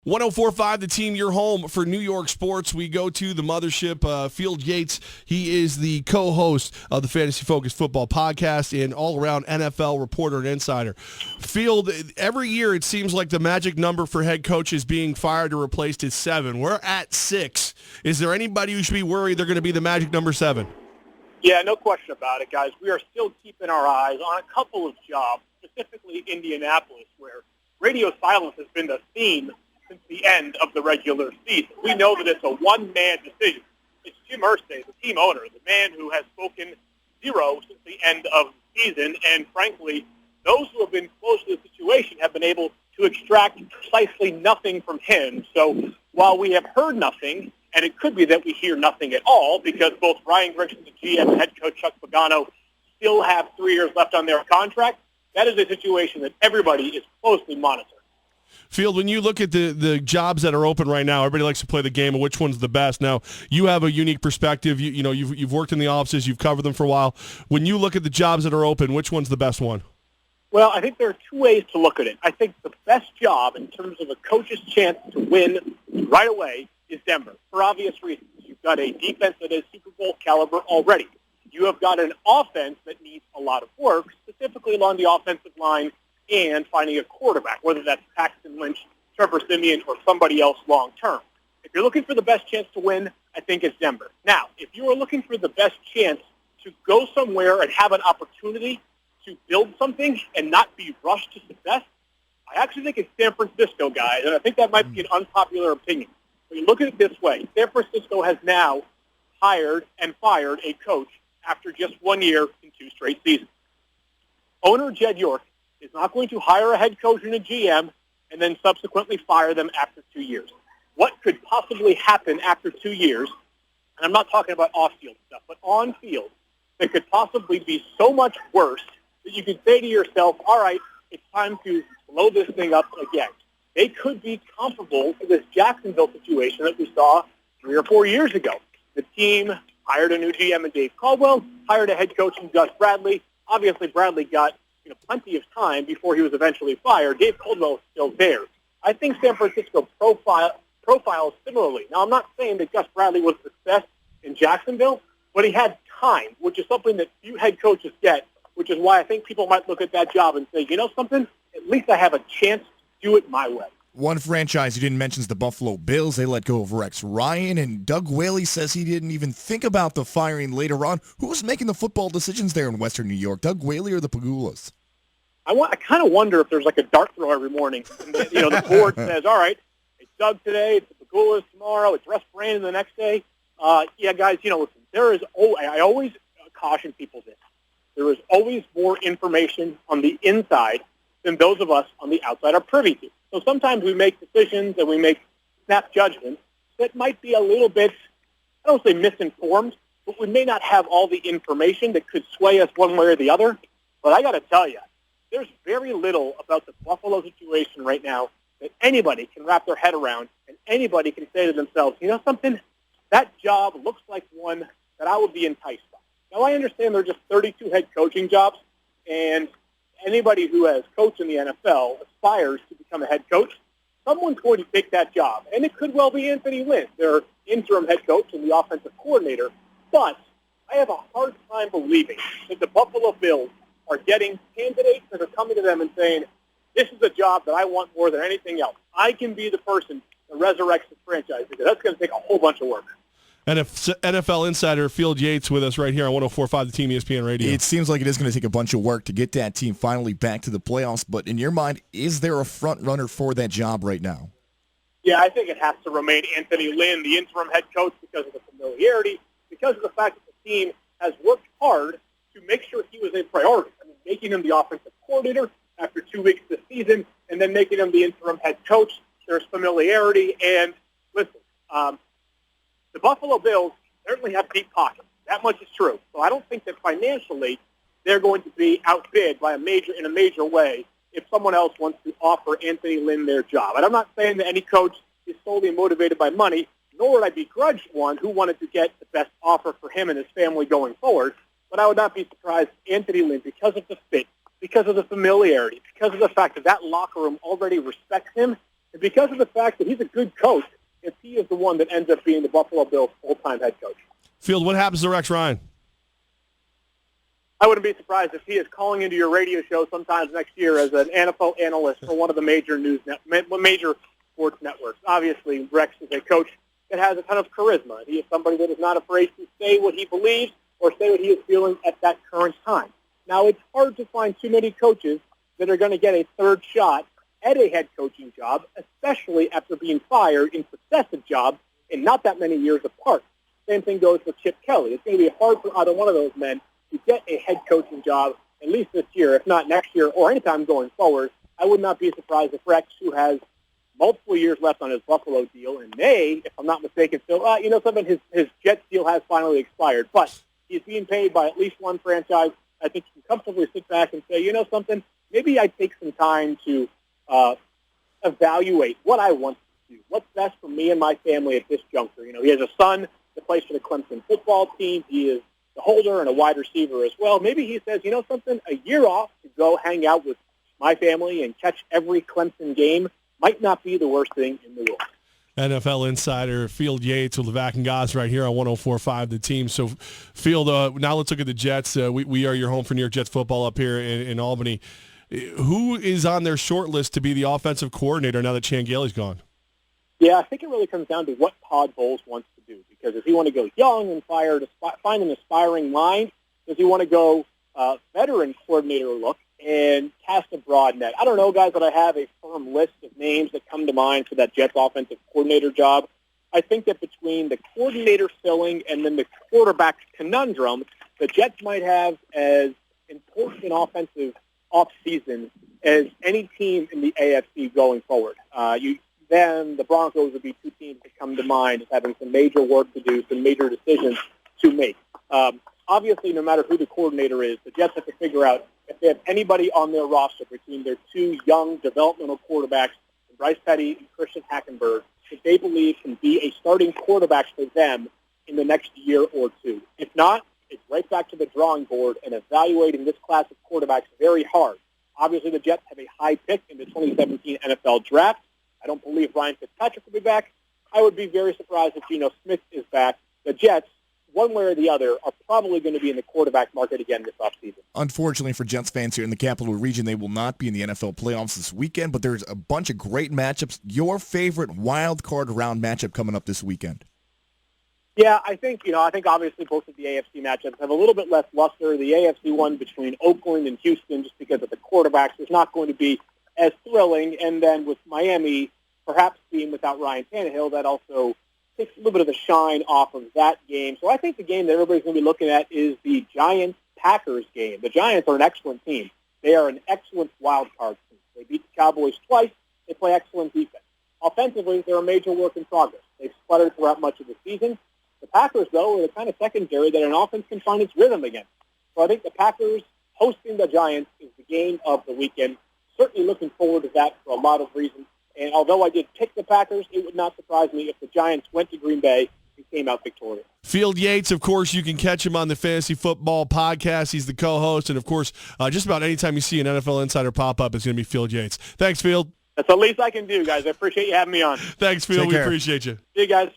104.5 The Team, your home for New York sports. We go to the mothership, Field Yates. He is the co-host of the Fantasy Focused Football Podcast and all-around NFL reporter and insider. Field, every year it seems like the magic number for head coaches being fired or replaced is 7. We're at 6. Is there anybody who should be worried they're going to be the magic number 7? Yeah, no question about it, guys. We are still keeping our eyes on a couple of jobs, specifically Indianapolis, where radio silence has been the theme since the end of the regular season. We know that it's a one-man decision. It's Jim Irsay, the team owner, the man who has spoken zero since the end of the season, and frankly, those who have been close to the situation have been able to extract precisely nothing from him. So while we have heard nothing, and it could be that we hear nothing at all, because both Ryan Grigson, the GM, and head coach Chuck Pagano still have 3 years left on their contract, that is a situation that everybody is closely monitoring. Field, when you look at the jobs that are open right now, everybody likes to play the game of which one's the best. Now, you have a unique perspective. You've worked in the offices. You've covered them for a while. When you look at the jobs that are open, which one's the best one? Well, I think there are two ways to look at it. I think the best job in terms of a coach's chance to win right away is Denver, for obvious reasons. You've got a defense that is Super Bowl caliber already. You have got an offense that needs a lot of work, specifically along the offensive line, and finding a quarterback, whether that's Paxton Lynch, Trevor Siemian, or somebody else long-term. If you're looking for the best chance to win, I think it's Denver. Now, if you are looking for the best chance to go somewhere and have an opportunity to build something and not be rushed to success, I actually think it's San Francisco, guys, and I think that might be an unpopular opinion. But you look at it this way. San Francisco has now hired and fired a coach after just 1 year in 2 straight seasons. Owner Jed York is not going to hire a head coach and a GM and then subsequently fire them after 2 years. What could possibly happen after 2 years, and I'm not talking about off-field stuff, but on-field, that could possibly be so much worse that you could say to yourself, all right, it's time to blow this thing up again. They could be comparable to this Jacksonville situation that we saw 3 or 4 years ago. The team hired a new GM in Dave Caldwell, hired a head coach in Gus Bradley. Obviously, Bradley got plenty of time before he was eventually fired. Dave Caldwell is still there. I think San Francisco profiles similarly. Now, I'm not saying that Gus Bradley was a success in Jacksonville, but he had time, which is something that few head coaches get, which is why I think people might look at that job and say, you know something, at least I have a chance to do it my way. One franchise you didn't mention is the Buffalo Bills. They let go of Rex Ryan, and Doug Whaley says he didn't even think about the firing later on. Who was making the football decisions there in Western New York, Doug Whaley or the Pagulas? I kind of wonder if there's like a dart throw every morning. And, the board says, all right, it's Doug today, it's the Pagulas tomorrow, it's Russ Brandon the next day. Yeah, guys, listen, I always caution people this. There is always more information on the inside than those of us on the outside are privy to. So sometimes we make decisions and we make snap judgments that might be a little bit, I don't say misinformed, but we may not have all the information that could sway us one way or the other. But I got to tell you, there's very little about the Buffalo situation right now that anybody can wrap their head around and anybody can say to themselves, you know something, that job looks like one that I would be enticed by. Now, I understand there are just 32 head coaching jobs, and anybody who has coached in the NFL aspires to become a head coach. Someone's going to take that job, and it could well be Anthony Lynn, their interim head coach and the offensive coordinator. But I have a hard time believing that the Buffalo Bills are getting candidates that are coming to them and saying, this is a job that I want more than anything else. I can be the person that resurrects the franchise, because that's going to take a whole bunch of work. And if NFL insider Field Yates with us right here on 104.5 The Team ESPN Radio. It seems like it is going to take a bunch of work to get that team finally back to the playoffs, but in your mind, is there a front runner for that job right now? Yeah, I think it has to remain Anthony Lynn, the interim head coach, because of the familiarity, because of the fact that the team has worked hard to make sure he was a priority. I mean, making him the offensive coordinator after 2 weeks this season, and then making him the interim head coach. There's familiarity, and listen, the Buffalo Bills certainly have deep pockets. That much is true. So I don't think that financially they're going to be outbid by in a major way if someone else wants to offer Anthony Lynn their job. And I'm not saying that any coach is solely motivated by money, nor would I begrudge one who wanted to get the best offer for him and his family going forward. But I would not be surprised if Anthony Lynn, because of the fit, because of the familiarity, because of the fact that that locker room already respects him, And because of the fact that he's a good coach, if he is the one that ends up being the Buffalo Bills' full-time head coach. Field, what happens to Rex Ryan? I wouldn't be surprised if he is calling into your radio show sometimes next year as an NFL analyst for one of the major major sports networks. Obviously, Rex is a coach that has a ton of charisma. He is somebody that is not afraid to say what he believes or say what he is feeling at that current time. Now, it's hard to find too many coaches that are going to get a third shot at a head coaching job, especially after being fired in successive jobs and not that many years apart. Same thing goes for Chip Kelly. It's going to be hard for either one of those men to get a head coaching job, at least this year, if not next year or anytime going forward. I would not be surprised if Rex, who has multiple years left on his Buffalo deal, and may, if I'm not mistaken, still, something, his Jets deal has finally expired, but he's being paid by at least one franchise. I think he can comfortably sit back and say, something, maybe I take some time to evaluate what I want to do, what's best for me and my family at this juncture. He has a son that plays for the Clemson football team. He is the holder and a wide receiver as well. Maybe he says, something, a year off to go hang out with my family and catch every Clemson game might not be the worst thing in the world. NFL insider Field Yates with Levack and Goss right here on 104.5 The Team. So, Field, now let's look at the Jets. We are your home for New York Jets football up here in Albany. Who is on their short list to be the offensive coordinator now that Chan Gailey's gone? Yeah, I think it really comes down to what Todd Bowles wants to do. Because does he want to go young and find an aspiring mind? Does he want to go veteran coordinator look and cast a broad net? I don't know, guys, that I have a firm list of names that come to mind for that Jets offensive coordinator job. I think that between the coordinator filling and then the quarterback conundrum, the Jets might have as important an offensive offseason as any team in the AFC going forward. Then the Broncos would be two teams that come to mind as having some major work to do, some major decisions to make. Obviously, no matter who the coordinator is, the Jets have to figure out if they have anybody on their roster between their two young developmental quarterbacks, Bryce Petty and Christian Hackenberg, that they believe can be a starting quarterback for them in the next year or two. If not, it's right back to the drawing board and evaluating this class of quarterbacks very hard. Obviously, the Jets have a high pick in the 2017 NFL Draft. I don't believe Ryan Fitzpatrick will be back. I would be very surprised if Geno Smith is back. The Jets, one way or the other, are probably going to be in the quarterback market again this offseason. Unfortunately for Jets fans here in the Capital Region, they will not be in the NFL playoffs this weekend, but there's a bunch of great matchups. Your favorite wild card round matchup coming up this weekend? Yeah, I think obviously both of the AFC matchups have a little bit less luster. The AFC one between Oakland and Houston, just because of the quarterbacks, is not going to be as thrilling. And then with Miami perhaps being without Ryan Tannehill, that also takes a little bit of the shine off of that game. So I think the game that everybody's going to be looking at is the Giants-Packers game. The Giants are an excellent team. They are an excellent wild card team. They beat the Cowboys twice. They play excellent defense. Offensively, they're a major work in progress. They've sputtered throughout much of the season. The Packers, though, are the kind of secondary that an offense can find its rhythm again. So I think the Packers hosting the Giants is the game of the weekend. Certainly looking forward to that for a lot of reasons. And although I did pick the Packers, it would not surprise me if the Giants went to Green Bay and came out victorious. Field Yates, of course, you can catch him on the Fantasy Football Podcast. He's the co-host. And, of course, just about any time you see an NFL Insider pop up, it's going to be Field Yates. Thanks, Field. That's the least I can do, guys. I appreciate you having me on. Thanks, Field. We appreciate you. See you guys.